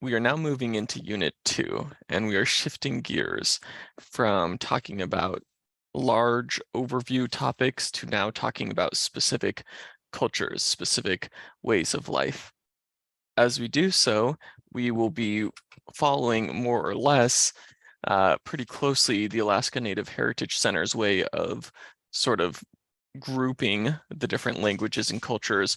We are now moving into Unit 2, and we are shifting gears from talking about large overview topics to now talking about specific cultures, specific ways of life. As we do so, we will be following more or less pretty closely the Alaska Native Heritage Center's way of sort of grouping the different languages and cultures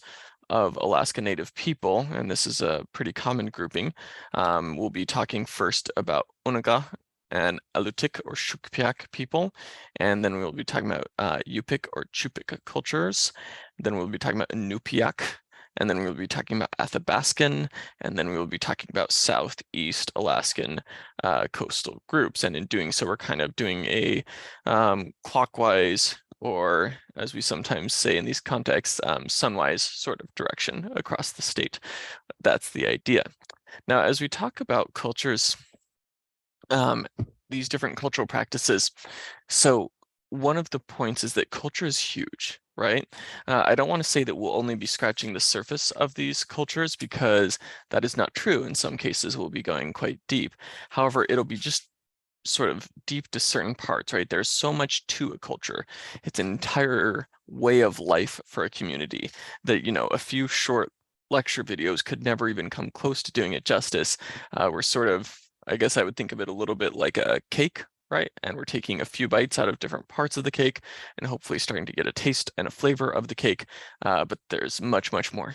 of Alaska Native people, and this is a pretty common grouping. We'll be talking first about Onaga and Alutiiq or Shukpiaq people, and then we'll be talking about Yupik or Chupik cultures. Then we'll be talking about Inupiaq, and then we'll be talking about Athabascan, and then we'll be talking about Southeast Alaskan coastal groups. And in doing so, we're kind of doing a clockwise, or as we sometimes say in these contexts, sunwise sort of direction across the state. That's the idea. Now, as we talk about cultures, these different cultural practices, so one of the points is that culture is huge, right? I don't want to say that we'll only be scratching the surface of these cultures, because that is not true. In some cases, we'll be going quite deep. However, it'll be just sort of deep to certain parts, right? There's so much to a culture. It's an entire way of life for a community that, a few short lecture videos could never even come close to doing it justice. We're sort of, I guess I would think of it a little bit like a cake, right? And we're taking a few bites out of different parts of the cake and hopefully starting to get a taste and a flavor of the cake. But there's much, much more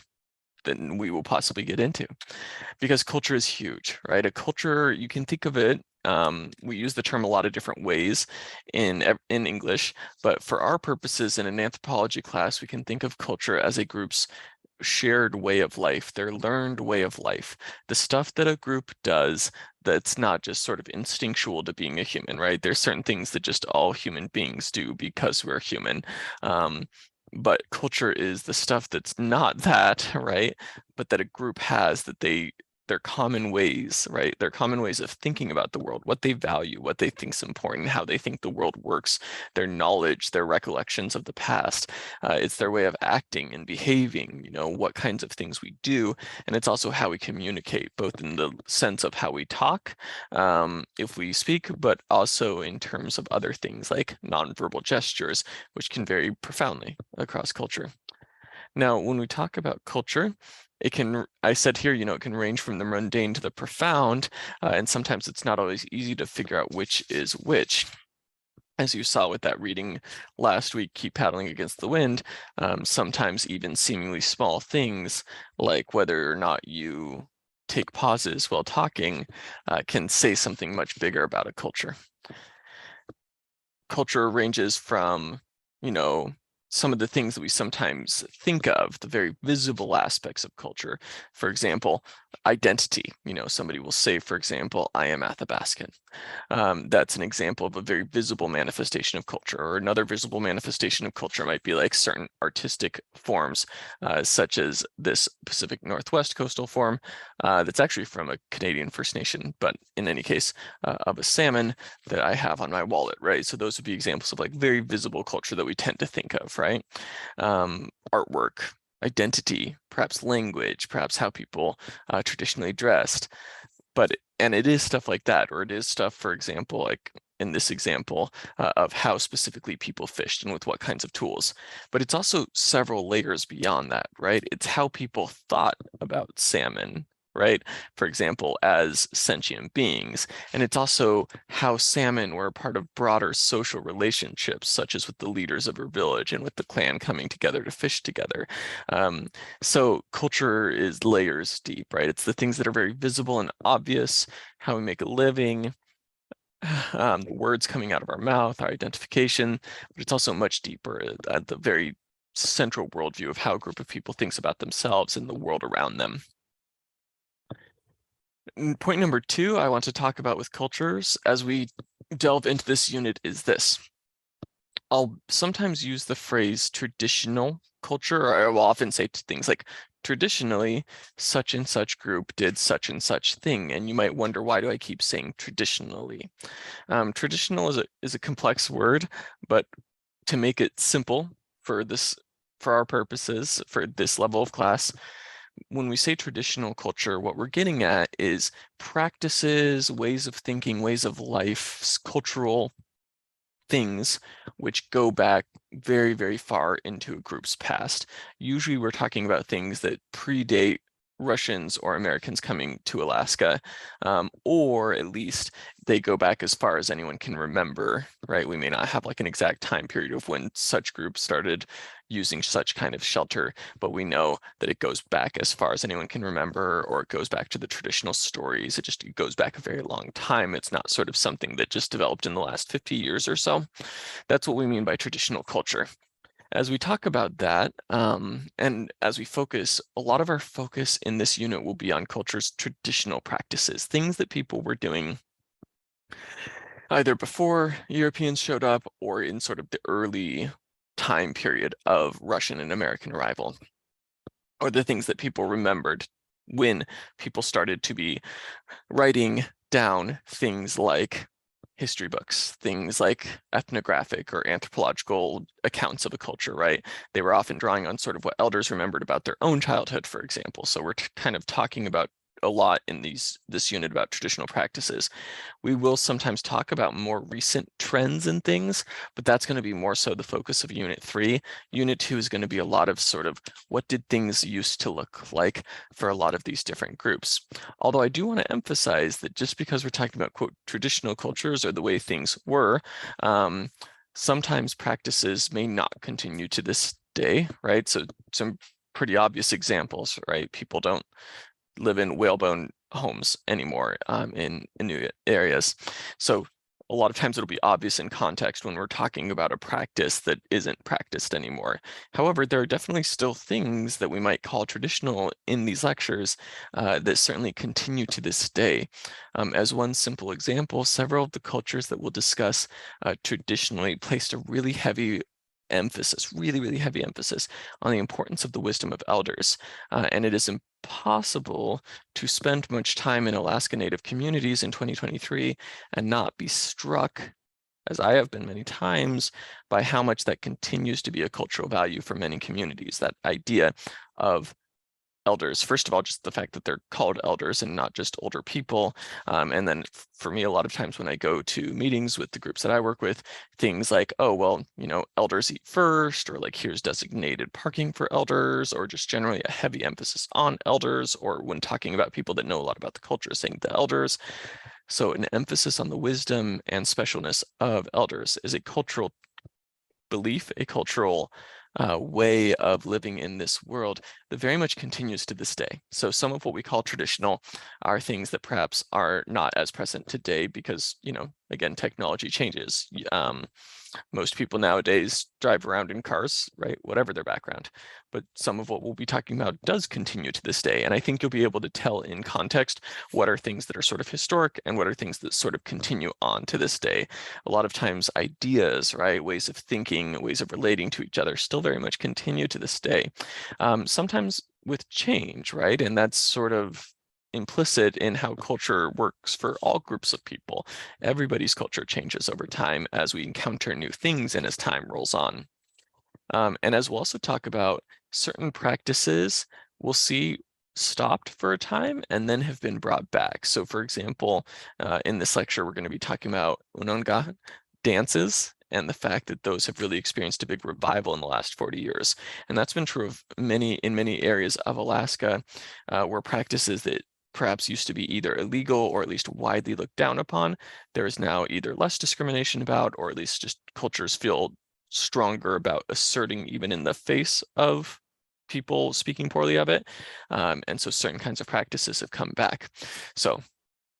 than we will possibly get into, because culture is huge, right? A culture, you can think of it, we use the term a lot of different ways in English, but for our purposes in an anthropology class, we can think of culture as a group's shared way of life, their learned way of life, the stuff that a group does that's not just sort of instinctual to being a human, right? There's certain things that just all human beings do because we're human. But culture is the stuff that's not that, right? But that a group has, that they're common ways, right? They're common ways of thinking about the world, what they value, what they think is important, how they think the world works, their knowledge, their recollections of the past. It's their way of acting and behaving, what kinds of things we do. And it's also how we communicate, both in the sense of how we talk, if we speak, but also in terms of other things like nonverbal gestures, which can vary profoundly across culture. Now, when we talk about culture, I said here, it can range from the mundane to the profound, and sometimes it's not always easy to figure out which is which. As you saw with that reading last week, Keep Paddling Against the Wind, sometimes even seemingly small things, like whether or not you take pauses while talking, can say something much bigger about a culture. Culture ranges from, some of the things that we sometimes think of, the very visible aspects of culture. For example, identity. Somebody will say, for example, I am Athabascan. That's an example of a very visible manifestation of culture. Or another visible manifestation of culture might be like certain artistic forms, such as this Pacific Northwest coastal form that's actually from a Canadian First Nation, but in any case, of a salmon that I have on my wallet, right? So those would be examples of like very visible culture that we tend to think of, right? Artwork, identity, perhaps language, perhaps how people traditionally dressed. And it is stuff like that, or it is stuff, for example, like in this example, of how specifically people fished and with what kinds of tools. But it's also several layers beyond that, right? It's how people thought about salmon, right? For example, as sentient beings. And it's also how salmon were a part of broader social relationships, such as with the leaders of her village and with the clan coming together to fish together. So culture is layers deep, right? It's the things that are very visible and obvious, how we make a living, the words coming out of our mouth, our identification, but it's also much deeper at the very central worldview of how a group of people thinks about themselves and the world around them. Point number 2 I want to talk about with cultures as we delve into this unit is this. I'll sometimes use the phrase traditional culture, or I will often say things like, traditionally, such and such group did such and such thing. And you might wonder, why do I keep saying traditionally? Traditional is a complex word, but to make it simple for our purposes, for this level of class, when we say traditional culture, what we're getting at is practices, ways of thinking, ways of life, cultural things which go back very, very far into a group's past. Usually we're talking about things that predate Russians or Americans coming to Alaska, or at least they go back as far as anyone can remember, right? We may not have like an exact time period of when such groups started using such kind of shelter, but we know that it goes back as far as anyone can remember, or it goes back to the traditional stories. It goes back a very long time. It's not sort of something that just developed in the last 50 years or so. That's what we mean by traditional culture. As we talk about that, and as we focus, a lot of our focus in this unit will be on culture's traditional practices, things that people were doing either before Europeans showed up or in sort of the early time period of Russian and American arrival, or the things that people remembered when people started to be writing down things like history books, things like ethnographic or anthropological accounts of a culture, right? They were often drawing on sort of what elders remembered about their own childhood, for example. So we're kind of talking about a lot in this unit about traditional practices. We will sometimes talk about more recent trends and things, but that's going to be more so the focus of Unit 3. Unit 2 is going to be a lot of sort of what did things used to look like for a lot of these different groups. Although I do want to emphasize that just because we're talking about, quote, traditional cultures or the way things were, sometimes practices may not continue to this day, right? So some pretty obvious examples, right? People don't live in whalebone homes anymore in new areas. So a lot of times it'll be obvious in context when we're talking about a practice that isn't practiced anymore. However, there are definitely still things that we might call traditional in these lectures that certainly continue to this day. As one simple example, several of the cultures that we'll discuss traditionally placed a really heavy emphasis, really heavy emphasis on the importance of the wisdom of elders. And it is impossible to spend much time in Alaska Native communities in 2023 and not be struck, as I have been many times, by how much that continues to be a cultural value for many communities, that idea of elders. First of all, just the fact that they're called elders and not just older people. And then for me, a lot of times when I go to meetings with the groups that I work with, things like, oh, well, you know, elders eat first, or like here's designated parking for elders, or just generally a heavy emphasis on elders, or when talking about people that know a lot about the culture, saying the elders. So an emphasis on the wisdom and specialness of elders is a cultural belief, a cultural way of living in this world that very much continues to this day. So some of what we call traditional are things that perhaps are not as present today because, you know, again, technology changes. Most people nowadays drive around in cars, right? Whatever their background. But some of what we'll be talking about does continue to this day. And I think you'll be able to tell in context what are things that are sort of historic and what are things that sort of continue on to this day. A lot of times ideas, right? Ways of thinking, ways of relating to each other still very much continue to this day. Sometimes with change, right? And that's sort of implicit in how culture works for all groups of people. Everybody's culture changes over time as we encounter new things and as time rolls on. And as we'll also talk about certain practices, we'll see stopped for a time and then have been brought back. So for example, in this lecture, we're going to be talking about Unonga dances and the fact that those have really experienced a big revival in the last 40 years. And that's been true of in many areas of Alaska, where practices that perhaps used to be either illegal or at least widely looked down upon, there is now either less discrimination about, or at least just cultures feel stronger about asserting even in the face of people speaking poorly of it. And so certain kinds of practices have come back. So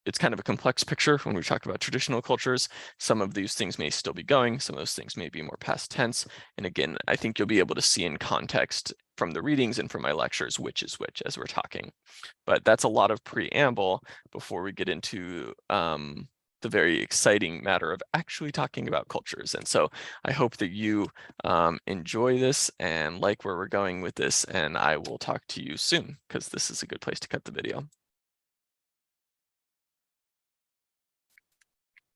it's kind of a complex picture when we talk about traditional cultures. Some of these things may still be going, some of those things may be more past tense. And again, I think you'll be able to see in context from the readings and from my lectures which is which as we're talking. But that's a lot of preamble before we get into the very exciting matter of actually talking about cultures. And so I hope that you enjoy this and like where we're going with this, and I will talk to you soon because this is a good place to cut the video.